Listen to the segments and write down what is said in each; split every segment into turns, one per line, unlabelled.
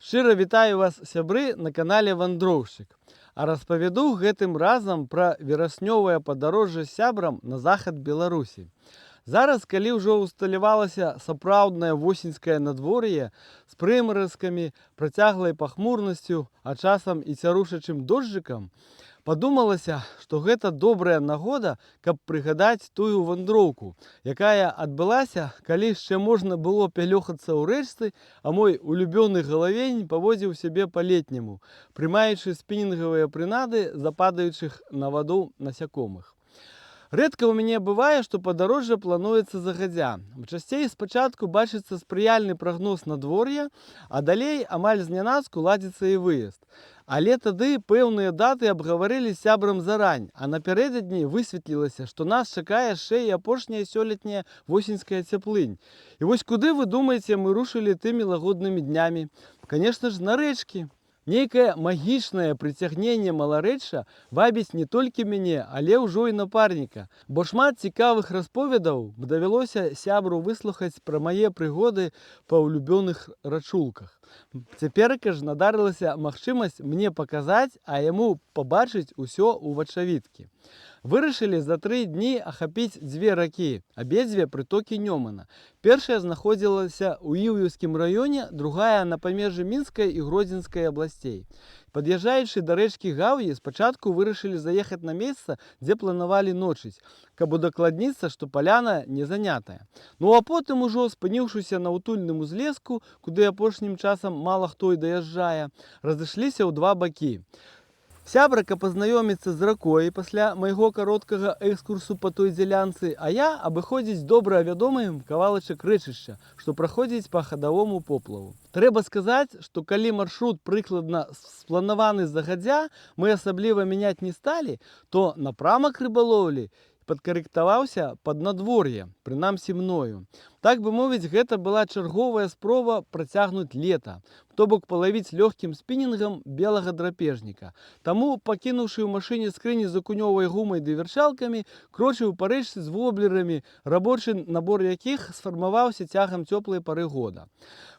Шчыра вітаю вас, сябры, на канале Вандроўшчык. А распавяду гэтым разам пра вераснёвае падарожжа з сябрам на захад Беларусі. Зараз, калі ўжо усталявалася сапраўднае восеньскае надвор'е з прымаразкамі, працяглай пахмурнасцю, а часам і цярушачым дожджыкам, падумалася, што гэта добрая нагода, каб прыгадаць тую вандроўку, якая адбылася, калі яшчэ можна было пялёхацца ў рэчцы, а мой улюбёны галавень паводзіў сябе па-летняму, прымаючы спінінгавыя прынады западаючых на ваду насякомых. Рэдка ў мяне бывае, што падарожжа плануецца загадзя. Часцей спачатку бачыцца спрыяльны прагноз надвор'я, а далей амаль знянацку ладзіцца і выезд. Але тады пэўныя даты абгаварылі з сябрам зарань, а напярэдадні высветлілася, што нас чакае яшчэ і апошняя сёлетняя восеньская цяплынь. І вось куды, вы думаеце, мы рушылі тымі лагоднымі днямі? Канешне ж, на рэчкі. Нейкае магічнае прыцягненне маларэчча вабіць не толькі мяне, але ўжо і напарніка. Бо шмат цікавых расповедаў давялося сябру выслухаць пра мае прыгоды па ўлюбёных рачулках. Цяперака ж надарылася магчымасць мне паказаць, а яму пабачыць усё ў вачавіткі. Вырашылі за 3 дні ахапіць дзве ракі, абедзве прытокі Нёмана. Першая знаходзілася ў Іўеўскім раёне, другая на памежжы Мінскай і Гродзенскай абласцей. Пад'язджаючы да рэчкі Гаўі, спачатку вырашылі заехаць на месца, дзе планавалі ночыць, каб удакладніцца, што паляна не занятая. Ну а потым ужо, спыніўшыся на утульным узлеску, куды апошнім часам мала хто і даязджае, разышліся ў два бакі. Сябра, каб пазнаёміцца з ракой пасля майго кароткага экскурсу па той дзялянцы, а я абыходзіць добра вядомы кавалачак рэчышча, што праходзіць па хадавому поплаву. Трэба сказаць, што калі маршрут прыкладна спланаваны загадзя, мы асабліва мяняць не сталі, то напрамак рыбалоўлі падкарэктаваўся пад надвор'е, прынамсі мною. Так бы мовіць, гэта была чарговая спроба працягнуць лета, то бок палавіць лёгкім спінінгам белага драпежніка. Таму, пакінуўшы ў машыне скрыні з акунёвай гумай ды вярчалкамі, крочыў па рэчцы з воблерамі, рабочы набор якіх сфармаваўся цягам цёплай пары года.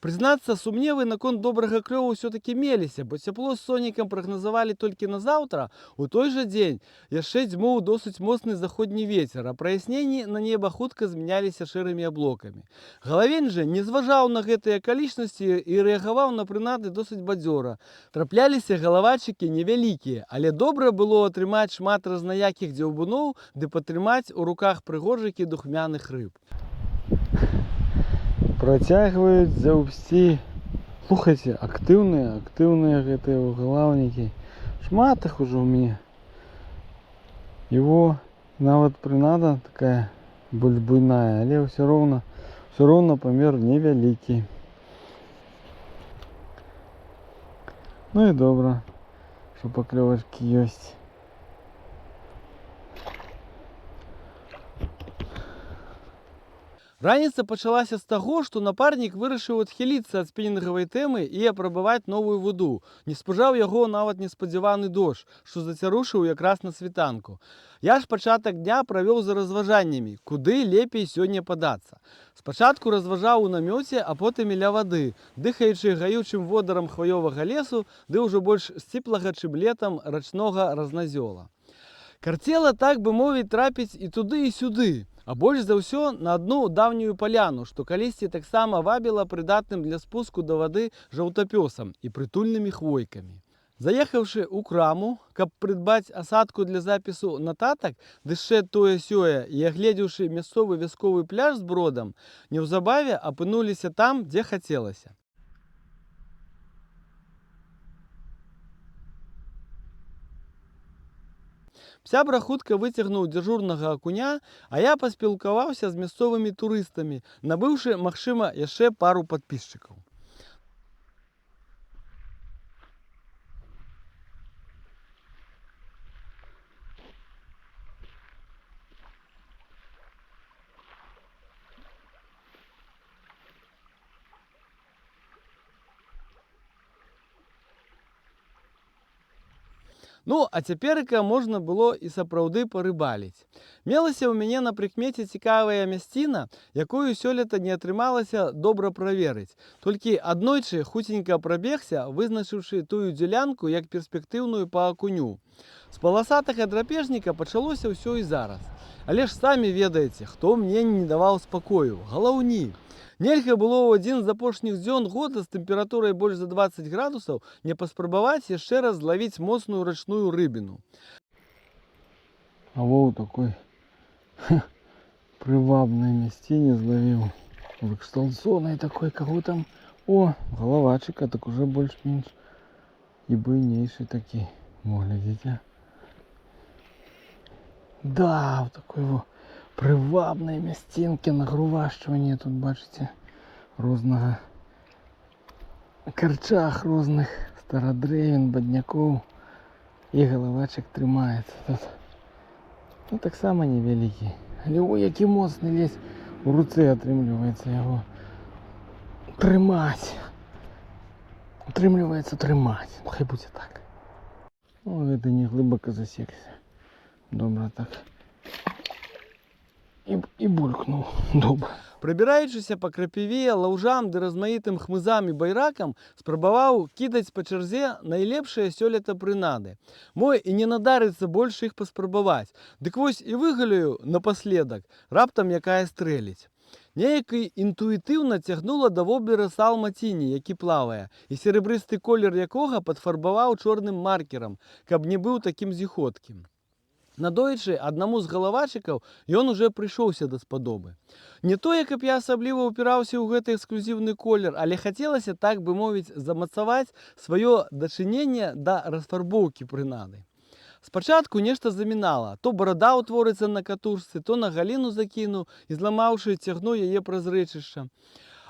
Прызнацца, сумневы наконт добрага клёву ўсё-такі меліся, бо цяпло з сонейкам прагназавалі толькі на заўтра, у той жа дзень яшчэ дзьмуў досыць моцны заходні вецер, а праясненні на неба хутка змяняліся шэрымі аблокамі. Галавень жа не зважаў на гэтыя акалічнасці і рэагаваў на прынады досыць бадзёра. Трапляліся галавачыкі невялікія, але добра было атрымаць шмат разнаякіх дзяўбуноў ды патрымаць у руках прыгожыкі духмяных рыб. Працягваюць заўсці. Слухайце, актыўныя гэтыя угалаўнікі. Шмат іх ужо ў мяне. І нават прынада такая больш буйная, але ўсё роўна памер невялікі. Ну і добра, што паклёвачкі ёсць. Раніца пачалася з таго, што напарнік вырашыў адхіліцца ад спінінгавай тэмы і апрабаваць новую ваду. Не спужаў яго нават неспадзяваны дождж, што зацярушыў якраз на світанку. Я ж пачатак дня правёў за разважаннямі, куды лепей сёння падацца. Спачатку разважаў у намёце, а потым і ля вады, дыхаючы гаючым водарам хваёвага лесу, ды ўжо больш сціплага, чым летам, рачнога разназёла. Карцела, так бы мовіць, трапіць і туды, і сюды. А больш за ўсё на адну даўнюю паляну, што калісьці таксама вабіла прыдатным для спуску да вады жаўтапёсам і прытульнымі хвойкамі. Заехаўшы ў краму, каб прыдбаць асадку для запісу нататак, ды яшчэ тое-сёе, і агледзеўшы мясцовы вясковы пляж з бродам, неўзабаве апынуліся там, дзе хацелася. Сябра хутка выцягнуў дзяжурнага акуня, а я паспілкаваўся з мясцовымі турыстамі, набыўшы, магчыма, яшчэ пару падпісчыкаў. Ну, а цяперка можна было і сапраўды парыбаліць. Мелася ў мяне на прыкмеце цікавая мясціна, якую сёлета не атрымалася добра праверыць. Толькі аднойчы хуценька прабегся, вызначыўшы тую дзелянку як перспектыўную па акуню. З паласатага драпежніка пачалося ўсё і зараз. Але ж самі ведаеце, хто мне не даваў спакою. Галаўні. Нельга было ў адзін з апошніх дзён года з тэмпературай больш за 20 градусаў не паспрабаваць яшчэ раз злавіць моцную рачную рыбіну. А во ў такой прывабнай мясціне злавіў. Выкшталцонай такой, каго там. О, галавачыка, так уже больш-менш і буйнейшы такі. Во, глядзіце. Да, в такой во прывабнай мясцінкі нагрувашчвання. Тут бачыце рознага карчах розных старадрэвін, баднякоў. І галавачак трымаецца тут. Ну, таксама невялікі. Але о, які моцны лезь у руцэ атрымліваецца яго трымаць. Атрымліваецца трымаць. Ну, хай будзе так. О, гэта не глыбока засекся. Добра так. І булькнуў. Добра. Прабіраючыся па крапіве, лаўжам ды размаітым хмызам і байракам, спрабаваў кідаць па чарзе найлепшыя сёлета прынады. Мо і не надарыцца больш іх паспрабаваць. Дык вось і выгалюю напаследак, раптам якая стрэліць. Неяк інтуітыўна цягнула да воблера салмаціні, які плавае, і серебрысты колер якога падфарбаваў чорным маркерам, каб не быў такім зіходкім. Надоечы аднаму з галавачыкаў ён уже прыйшоўся даспадобы. Не тое, каб я асабліва ўпіраўся ў гэты эксклюзіўны колер, але хацелася, так бы мовіць, замацаваць сваё дачыненне да расфарбоўкі прынады. Спачатку нешта замінала, то барада ўтворыцца на катушцы, то на галіну закіну і зламаўшы цягну яе праз рэчышча.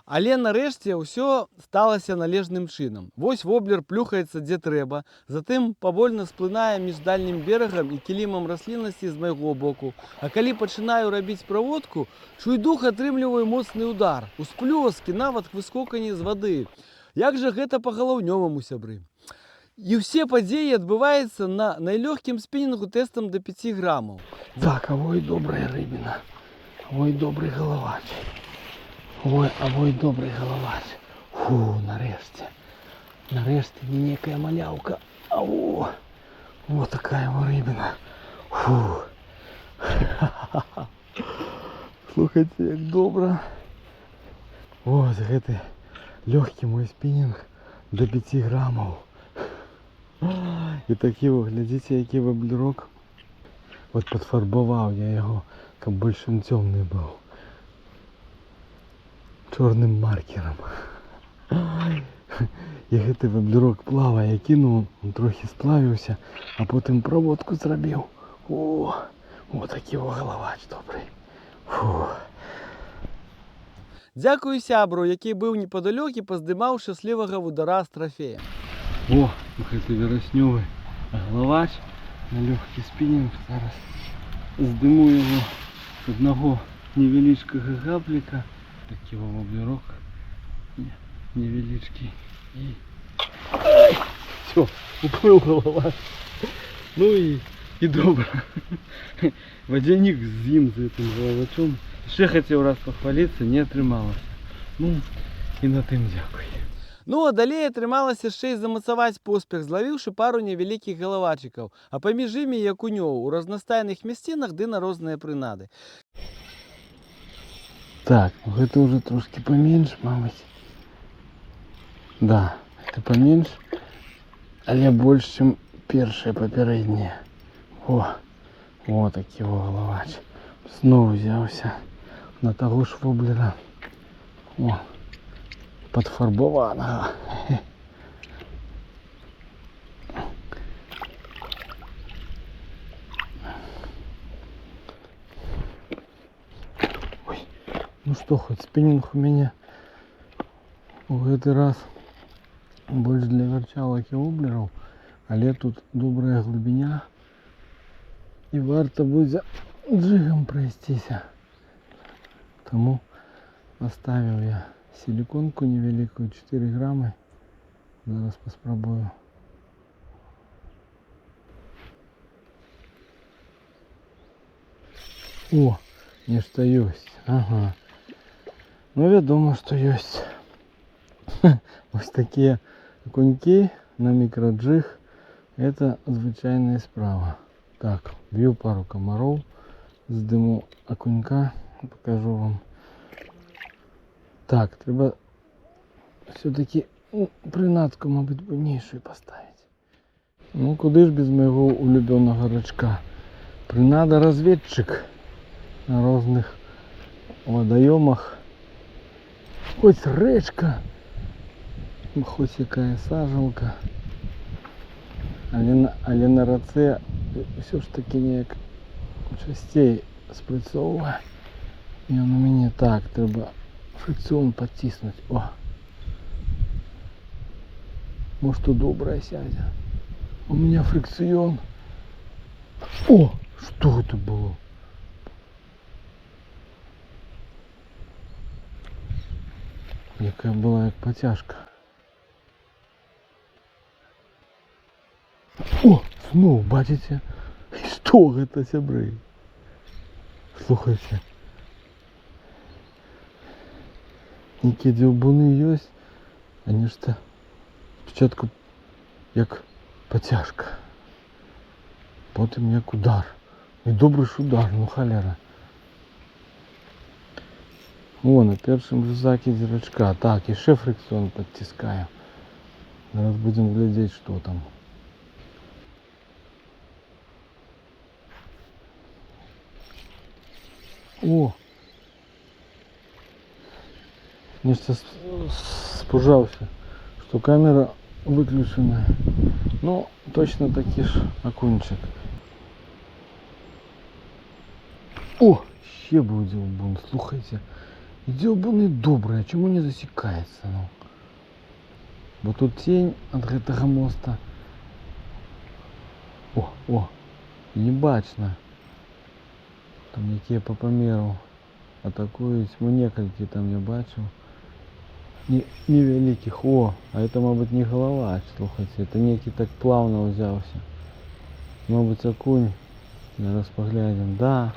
Але нарэшце ўсё сталася належным чынам. Вось воблер плюхаецца дзе трэба, затым павольна сплынае між дальнім берагам і кілімам расліннасці з майго боку. А калі пачынаю рабіць праводку, чуйдух атрымліваю моцны удар, усплёскі, нават выскоканне з вады. Як жа гэта па-галаўнёваму, сябры? І ўсе падзеі адбываюцца на найлёгкім спінінгу тэстам да 5 грамаў. Так, авой добрая рыбіна, авой добрый галавач. Ой, авой добрый галавач. Фу, нарэшце. Нарэшце некая маляўка. Аво! Вот такая во рыбіна. Фу. Слухайце, як добра. Вот гэты лёгкі мой спінінг да 5 грамаў. І такі, глядзіце, які воблерок. Вот падфарбаваў я яго, каб больш ён цёмны быў. Чорным маркером. І гэты воблерок плавае, кінуў, трохі сплавіўся, а потым праводку зрабіў. О, вот такі во галавач добрый. Фу. Дзякую сябру, які быў непадалёк і паздымаў шчаслівага вудара з трафеем. О, гэты вераснёвы галавач на лёгкі спінінг. Зараз здыму яго з аднаго невялічкага гапліка. Такі воблерок невеличкий. И... Все, уплыл голова. Ну и добро. Водяник з ім, з этим головачом. Ще хотів раз похвалиться, не атрымалася. Ну і на тым дзякуй. Ну, а далей атрымалася яшчэ і замацаваць поспех, злавіўшы пару невялікіх галавачыкаў, а паміж імі і акунёў у разнастайных мясцінах ды на розныя прынады. Так, гэта уже трошки поменьше, мабуть. Да, это поменьше, але больше, чем першие папярэднія. О, вот такі во галавач. Зноў взяўся на таго ж воблера. О, падфарбаванага. Ну что, хоть спиннинг у меня в этот раз больше для верчалок и воблеров, але тут добрая глубиня и варто будет джигом пройтися. Тому оставил я силиконку невеликую 4 граммы. Зараз попробую. О, нешта ёсць. Ага. Ну, вядома, што ёсць. Вось такія окунькі на мікроджиг. Это звычайная справа. Так, б'ю пару комаров. Здыму окунька. Покажу вам. Так, треба все-таки принадку, мабуть, буйнейшую поставить. Ну, куди ж без моего улюбленного рачка? Принада разведчик на разных водоемах. Хоть речка, хоть якая сажалка. Але на раце все ж таки неяк частей спрацьовує. І он у меня так, треба фрикціон потиснуть. О! Может, то доброе сядет. У меня фрикцион. О! Что это было? Якая была як потяжка. О! Снова, бачите? Что это, сябры? Слухайте. Які дзюбуни есть, они что спочатку як потяжка, потім як удар. І добрий ж удар, ну холера. О, на першому же закиді рачка. Так, і ще фрикціон підтискаю. Зараз будемо глядіти, що там. О! Нечто спужался, что камера выключена. Ну, точно таки ж окунчик. О, ще був дзьобун, слухайте. Дзьобуни добрые, чому не засікається? Ну? Бо тут тень от гэтага моста. О, не бачно. Там якія по памеру атакують. Мы некалькі там я бачив. Невеликих. О, а это, мабуть, не голова, слухайте, это некий так плавно взялся. Мабуть, окунь. Зараз поглядим. Да.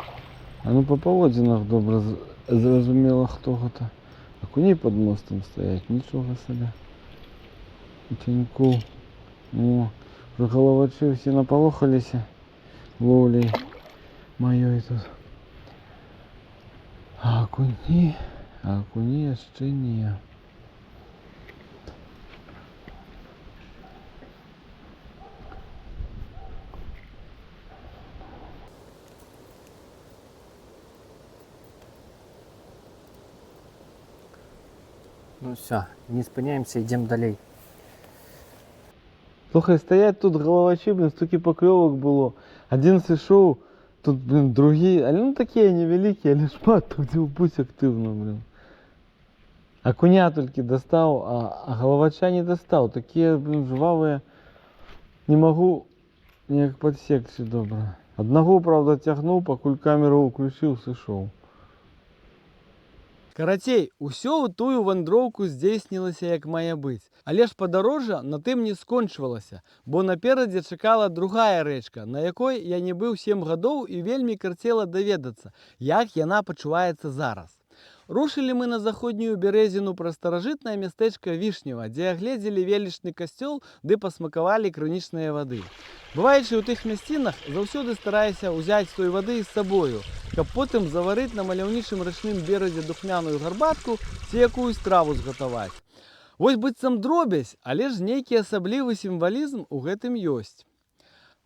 А ну по поводзинах добре зрозуміло, хто гэта. Окуні під мостом стоять, нічого собі. Тіньку. О, вже головачі всі наполохалися ловлей моєї тут. А окуні ще ні.
Ну все, не спиняємося, йдемо далі.
Слухай, стоять тут головачі, блин, стільки покльовок було. Один сішов, тут, блин, другий, але ну такі невеликі, але шмат, тут будь активно, блин. Окуня тільки достав, а головача не достав. Такі, блин, жвавые. Не можу ніяк підсекти добре. Одного, правда, тягнув, покуль камеру включив, сішов. Карацей, усё ў тую вандроўку здзейснілася як мае быць. Але ж падарожжа на тым не скончвалася, бо наперадзе чакала другая рэчка, на якой я не быў 7 гадоў і вельмі карцела даведацца, як яна пачуваецца зараз. Рушылі мы на заходнюю бярэзіну праз старажытнае мястэчка Вішнева, дзе агледзелі велічны касцёл ды пасмакавалі крынічныя вады. Бываючы ў тых мясцінах, заўсёды стараюся ўзяць той вады з сабою, каб потым заварыць на маляўнічым рачным беразе духмяную гарбатку ці якую страву згатаваць. Вось быццам дробязь, але ж нейкі асаблівы сімвалізм у гэтым ёсць.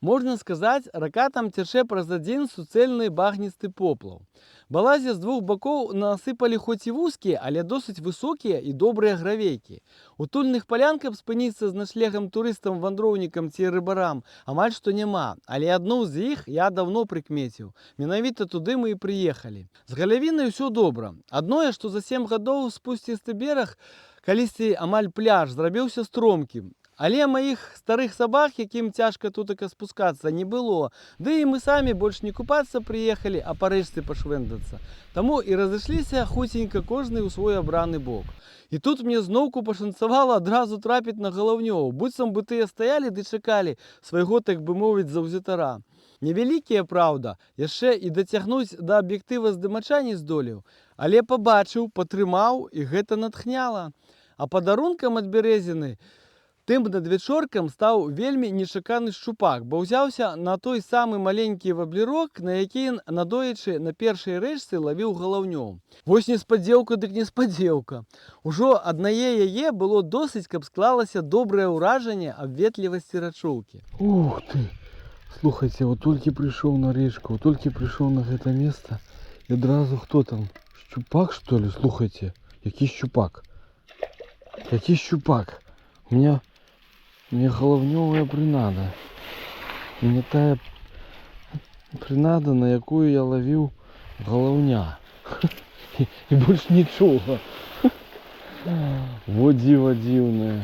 Можна сказаць, рака там цячэ праз адзін суцэльны багністы поплаў. Балазе з двух бакоў насыпалі хоць і вузкія, але досыць высокія і добрыя гравейкі. Утульных палян, каб спыніцца з начлегам турыстам, вандроўнікам ці рыбарам, амаль што няма, але адну з іх я даўно прыкмеціў. Менавіта туды мы і прыехалі. З галявінай усё добра. Адное, што за 7 гадоў спусцісты бераг, калісьці амаль пляж, зрабіўся стромкім. Але маіх старых сабак, якім цяжка тутака спускацца, не было. Ды і мы самі больш не купацца прыехалі, а па рэчцы пашвэндацца. Таму і разышліся хуценька кожны ў свой абраны бок. І тут мне зноўку пашанцавала адразу трапіць на галаўнёў, быццам бы тыя стаялі ды чакалі свайго, так бы мовіць, заўзятара. Невялікія, праўда, яшчэ і дацягнуць да аб'ектыва здымача не здолеў, але пабачыў, патрымаў, і гэта натхняла. А падарункам ад бярэзіны тым надвечоркам стаў вельмі нечаканы шчупак, бо ўзяўся на той самы маленькі ваблерок, на які ён надоечы на першай рэчцы лавіў галаўнёў. Вось неспадзеўка дык неспадзеўка. Ужо аднае яе было досыць, каб склалася добрае ўражанне аб ветлівасці рачулкі.
Ух ты! Слухайце, вот толькі прыйшоў на рэчку, толькі прыйшоў на гэта месца, і адразу хто там? Шчупак, што ли? Слухайце, які шчупак? Які шчупак? У меня галаўнёвая прынада. Не тая прынада, на якую я лавіў галаўня. І больш нічога. Во дзіва дзіўнае.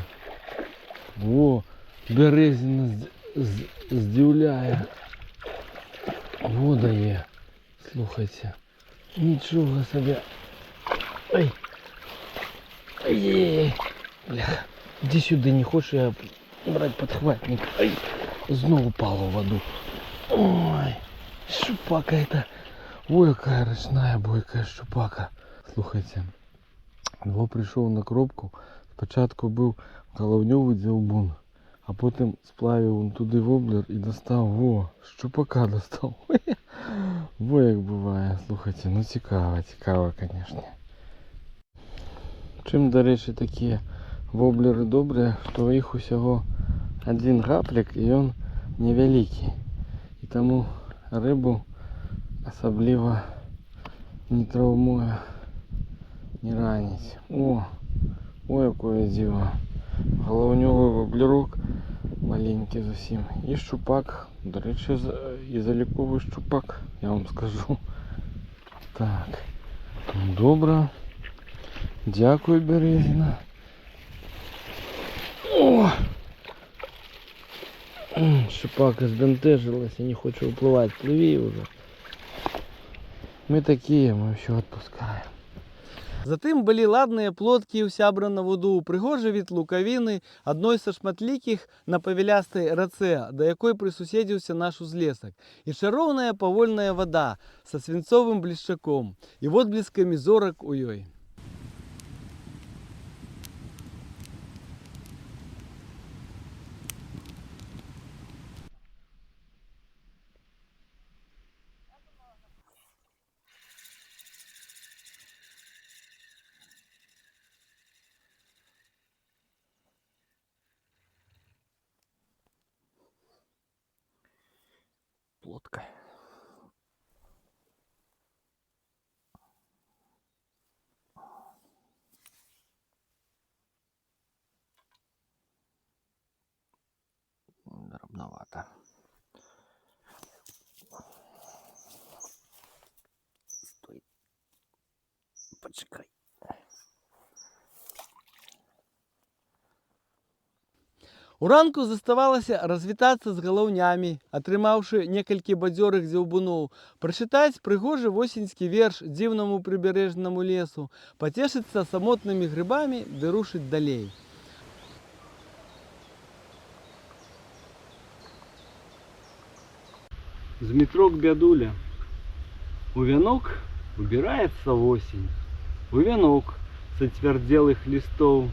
Во, бярэзіна здзіўляе. Во дае. Слухайце. Нічога сабе. Ай. Ай-яй-яй. Бляха. Иди сюда, не хочешь я брать подхватник? Ай, снова упала в воду. Ой, щупака это. Ой, какая ручная бойкая щупака. Слухайте, его пришел на кропку. Спочатку был галаўнёвы дзяўбун, а потом сплавил он туды воблер и достал. Во, щупака достал. Во, як бывает. Слухайте, ну цікаво, конечно. Чым, до речі, такие воблеры добрыя, што ў іх усяго адзін гаплік і ён невялікі. І таму рыбу асабліва не траўмуе, не раніць. О, якое дзіва. Галаўнёвы воблерок, маленькі зусім. І шчупак, до рэчы, і заліковы шчупак, я вам скажу. Так, добра. Дякую, бярэзіна. О! Шипака сбентежилась и не хочет уплывать. Плыви уже. Мы такие, мы все отпускаем.
Затым былі ладныя плоткі ў сябра на вуду, прыгожы від лукавіны, адной са шматлікіх на павелястай рацэ, да якой прысуседзіўся наш узлесак, і чароўная павольная вада са свінцовым блішчаком і водбліскамі зорак у ёй.
Плотка. Дробновато. Стой. Почекай.
Уранку заставалася развітацца з галаўнямі, атрымаўшы некалькі бадзёрых дзяўбуноў, прачытаць прыгожы восеньскі верш дзіўнаму прыбярэжнаму лесу, пацешыцца самотнымі грыбамі ды рушыць далей. Змітрок бядуля. У вянок убіраецца восень, у вянок са цвярдзелых лістоў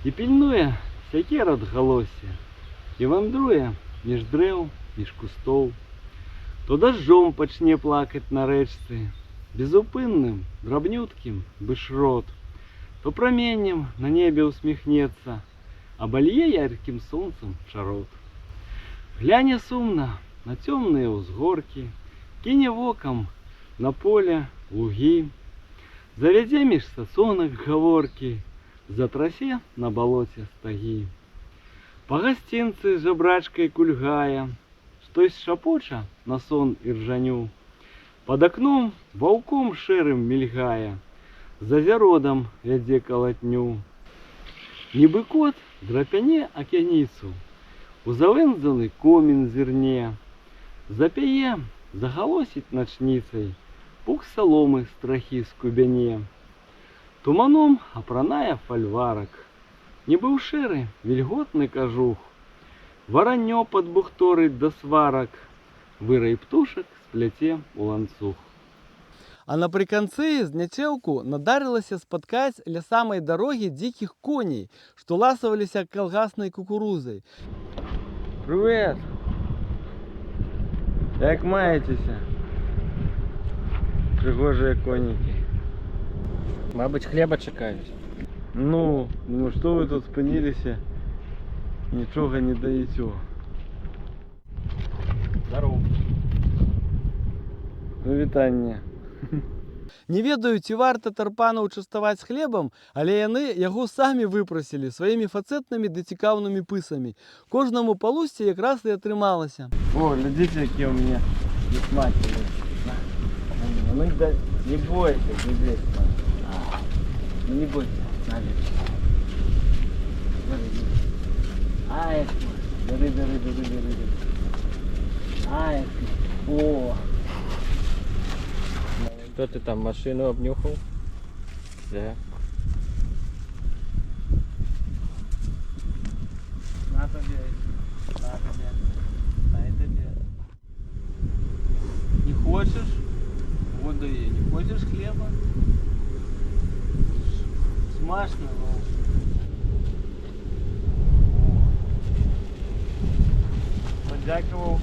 і пільнуе сякер ад галосся, і вандруе між дрэў, між кустоў. То дажджом пачне плакаць на рэчцы, безупынным, драбнюткім бышрот, то праменнем на небе усміхнецца, абалье яркім сонцам чарот. Гляне сумна на цёмныя ўзгоркі, кіне вокам на поле, лугі, завядзе між сасонак гаворкі, затрасе на балоце стагі. Па гасцінцы жабрачкай кульгае, штось шапоча на сон і ржаню. Пад акном ваўком шэрым мільгае, за зяродам вядзе калатню. Нібы кот драпяне акяніцу, узавэнзаны комін зірне, запяе, загалосіць начніцай, пук саломы страхі скубяне. Туманом апранае фальварак, нібы ў шэры вільготны кажух, вараннё падбухторыць да сварак, вырай птушак спляце ў ланцуг. А напрыканцы зняцеўку надарылася спаткаць ля самай дарогі дзікіх коней, што ласаваліся калгаснай кукурузай. Привет! Як маецеся? Прыгожыя конікі.
Мабуть, хлеба чекають.
Ну што вы тут спыніліся? Нічога не даеце.
Здорово.
Вітанне. Не ведаю, ці варта тарпанаў частаваць хлебам, але яны яго самі выпрасілі сваімі фацэтнымі ды цікаўнымі пысамі. Кожнаму па лусці якраз і атрымалася. О, глядзіце, якія ў мяне весмакі. Ну не бойся, не бойся. Ну не бойся, надо. Ай, бери. Ай, о.
Кто ты там машину обнюхал? Да.
На тобі. Не хочеш? Вот дає. Не хочеш хліба? Смачно, ну. Подякував.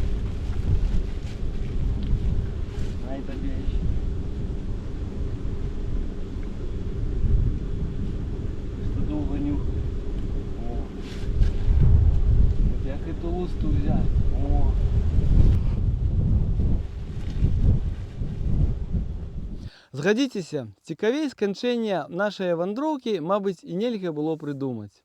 Най тобі. Що довго нюхає. О. От як эту лусту взяти. О. Згадзіцеся, цікавей сканчэння нашай вандроўкі, мабыць, і нельга было прыдумаць.